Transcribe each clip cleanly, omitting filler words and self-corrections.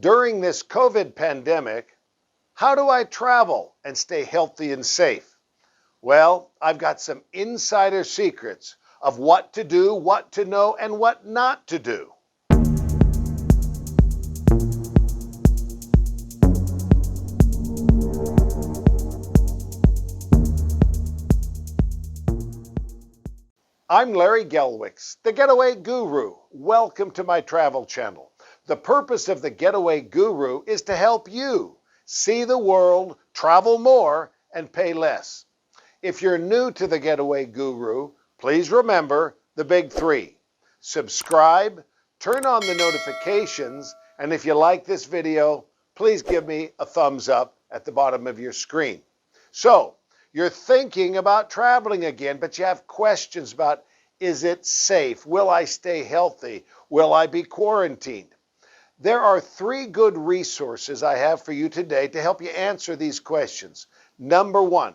During this COVID pandemic, how do I travel and stay healthy and safe? Well, I've got some insider secrets of what to do, what to know, and what not to do. I'm Larry Gelwicks, the Getaway Guru. Welcome to my travel channel. The purpose of the Getaway Guru is to help you see the world, travel more, and pay less. If you're new to the Getaway Guru, please remember the big three. Subscribe, turn on the notifications, and if you like this video, please give me a thumbs up at the bottom of your screen. So, you're thinking about traveling again, but you have questions about, is it safe? Will I stay healthy? Will I be quarantined? There are three good resources I have for you today to help you answer these questions. Number one,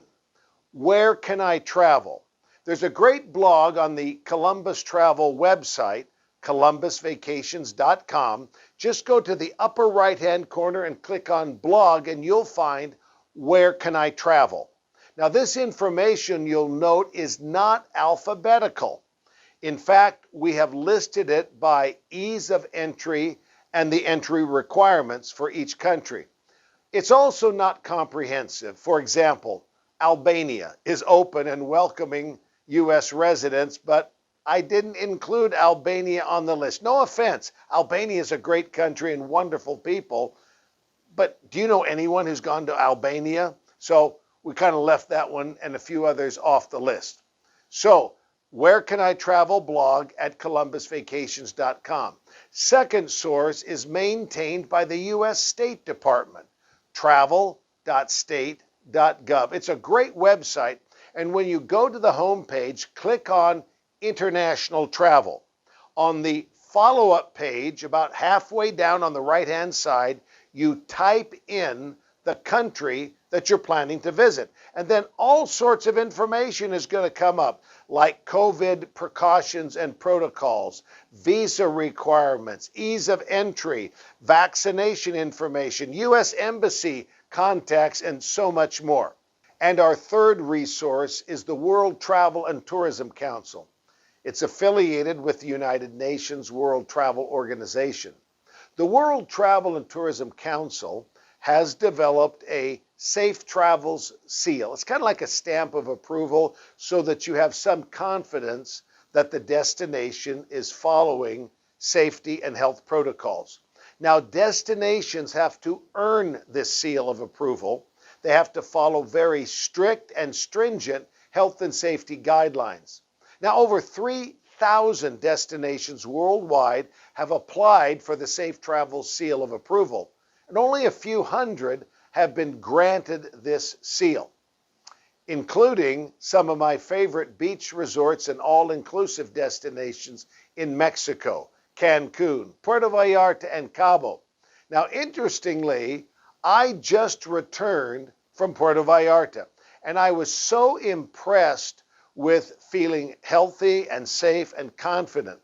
where can I travel? There's a great blog on the Columbus Travel website, columbusvacations.com. Just go to the upper right-hand corner and click on blog, and you'll find where can I travel. Now, this information, you'll note, is not alphabetical. In fact, we have listed it by ease of entry and the entry requirements for each country. It's also not comprehensive. For example, Albania is open and welcoming U.S. residents, but I didn't include Albania on the list. No offense, Albania is a great country and wonderful people, but do you know anyone who's gone to Albania? So we kind of left that one and a few others off the list. So, where can I travel blog at columbusvacations.com. Second source is maintained by the U.S. State Department, travel.state.gov. It's a great website, and when you go to the homepage, click on International Travel. On the follow-up page, about halfway down on the right-hand side, you type in the country that you're planning to visit. And then all sorts of information is going to come up, like COVID precautions and protocols, visa requirements, ease of entry, vaccination information, U.S. Embassy contacts, and so much more. And our third resource is the World Travel and Tourism Council. It's affiliated with the United Nations World Travel Organization. The World Travel and Tourism Council has developed a Safe Travels seal. It's kind of like a stamp of approval so that you have some confidence that the destination is following safety and health protocols. Now, destinations have to earn this seal of approval. They have to follow very strict and stringent health and safety guidelines. Now, over 3,000 destinations worldwide have applied for the Safe Travels seal of approval, and only a few hundred have been granted this seal, including some of my favorite beach resorts and all-inclusive destinations in Mexico, Cancun, Puerto Vallarta, and Cabo. Now, interestingly, I just returned from Puerto Vallarta, and I was so impressed with feeling healthy and safe and confident.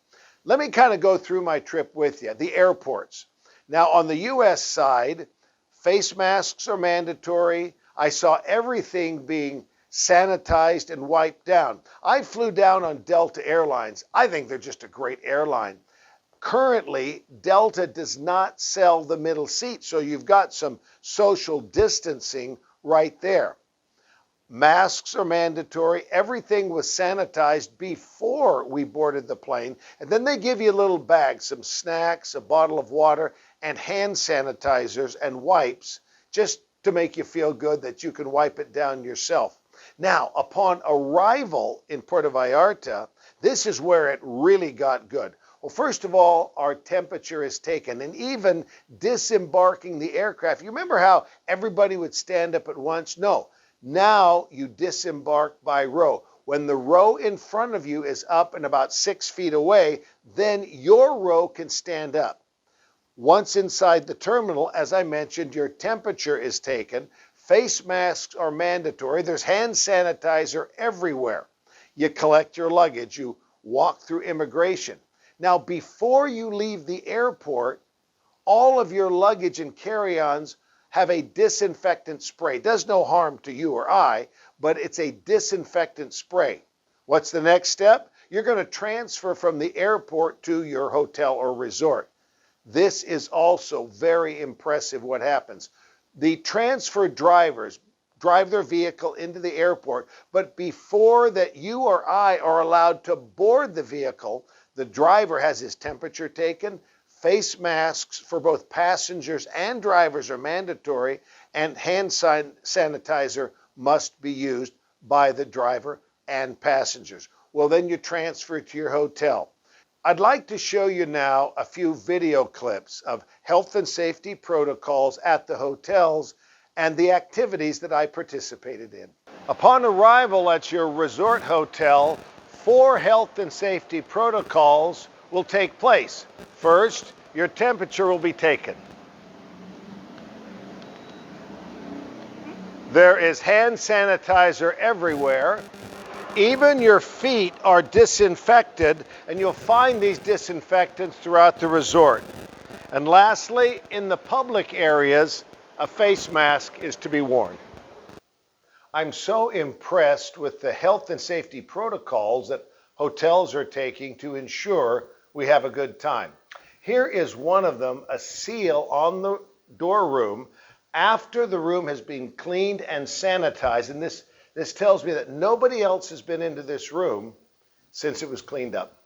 Let me kind of go through my trip with you. The airports. Now, on the U.S. side, face masks are mandatory. I saw everything being sanitized and wiped down. I flew down on Delta Airlines. I think they're just a great airline. Currently, Delta does not sell the middle seat, so you've got some social distancing right there. Masks are mandatory. Everything was sanitized before we boarded the plane. And then they give you a little bag, some snacks, a bottle of water, and hand sanitizers and wipes, just to make you feel good that you can wipe it down yourself. Now, upon arrival in Puerto Vallarta, this is where it really got good. Well, first of all, our temperature is taken, and even disembarking the aircraft, you remember how everybody would stand up at once? No. Now you disembark by row. When the row in front of you is up and about 6 feet away, then your row can stand up. Once inside the terminal, as I mentioned, your temperature is taken. Face masks are mandatory. There's hand sanitizer everywhere. You collect your luggage. You walk through immigration. Now, before you leave the airport, All of your luggage and carry-ons have a disinfectant spray. It does no harm to you or I, but it's a disinfectant spray. What's the next step? You're going to transfer from the airport to your hotel or resort. This is also very impressive what happens. The transfer drivers drive their vehicle into the airport, but before that you or I are allowed to board the vehicle, the driver has his temperature taken. Face masks for both passengers and drivers are mandatory, and hand sanitizer must be used by the driver and passengers. Well, then you transfer to your hotel. I'd like to show you now a few video clips of health and safety protocols at the hotels and the activities that I participated in. Upon arrival at your resort hotel, 4 health and safety protocols will take place. First, your temperature will be taken. There is hand sanitizer everywhere. Even your feet are disinfected, and you'll find these disinfectants throughout the resort. And lastly, in the public areas, a face mask is to be worn. I'm so impressed with the health and safety protocols that hotels are taking to ensure we have a good time. Here is one of them, a seal on the door room after the room has been cleaned and sanitized. And this tells me that nobody else has been into this room since it was cleaned up.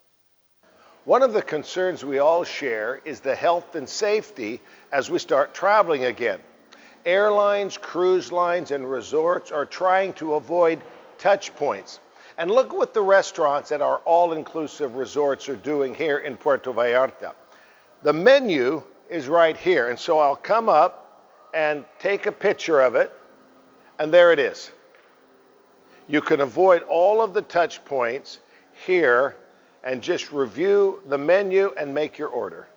One of the concerns we all share is the health and safety as we start traveling again. Airlines, cruise lines, and resorts are trying to avoid touch points. And look what the restaurants at our all-inclusive resorts are doing here in Puerto Vallarta. The menu is right here, and so I'll come up and take a picture of it, and there it is. You can avoid all of the touch points here and just review the menu and make your order.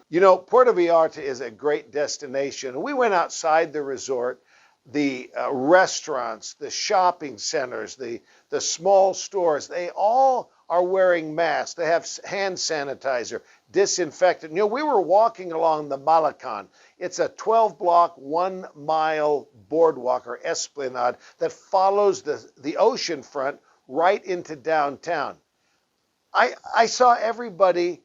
You know, Puerto Vallarta is a great destination. We went outside the resort, the restaurants, the shopping centers, the small stores, they all are wearing masks. They have hand sanitizer, disinfectant. You know, we were walking along the Malecon. It's a 12-block, 1-mile boardwalk or esplanade that follows the ocean front right into downtown. I saw everybody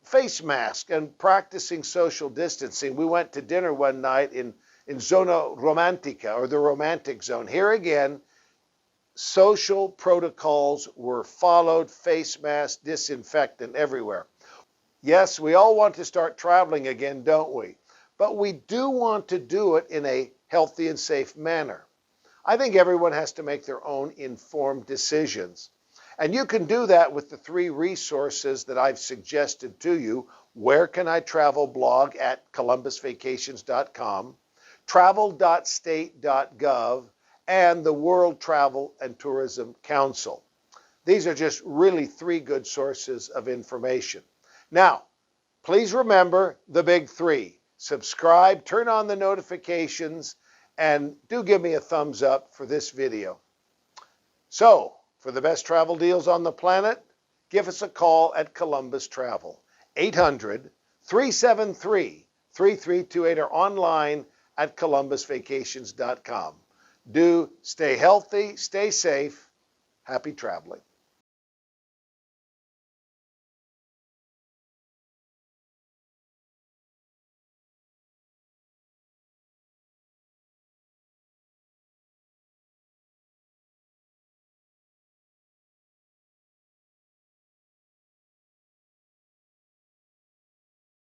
face mask and practicing social distancing. We went to dinner one night in Zona Romantica, or the romantic zone. Here again, social protocols were followed, face masks, disinfectant everywhere. Yes, we all want to start traveling again, don't we? But we do want to do it in a healthy and safe manner. I think everyone has to make their own informed decisions. And you can do that with the 3 resources that I've suggested to you. Where Can I Travel blog at columbusvacations.com, travel.state.gov, and the World Travel and Tourism Council. These are just really 3 good sources of information. Now, please remember the big 3. Subscribe, turn on the notifications, and do give me a thumbs up for this video. So, for the best travel deals on the planet, give us a call at Columbus Travel, 800-373-3328, or online at columbusvacations.com. Do stay healthy, stay safe, happy traveling.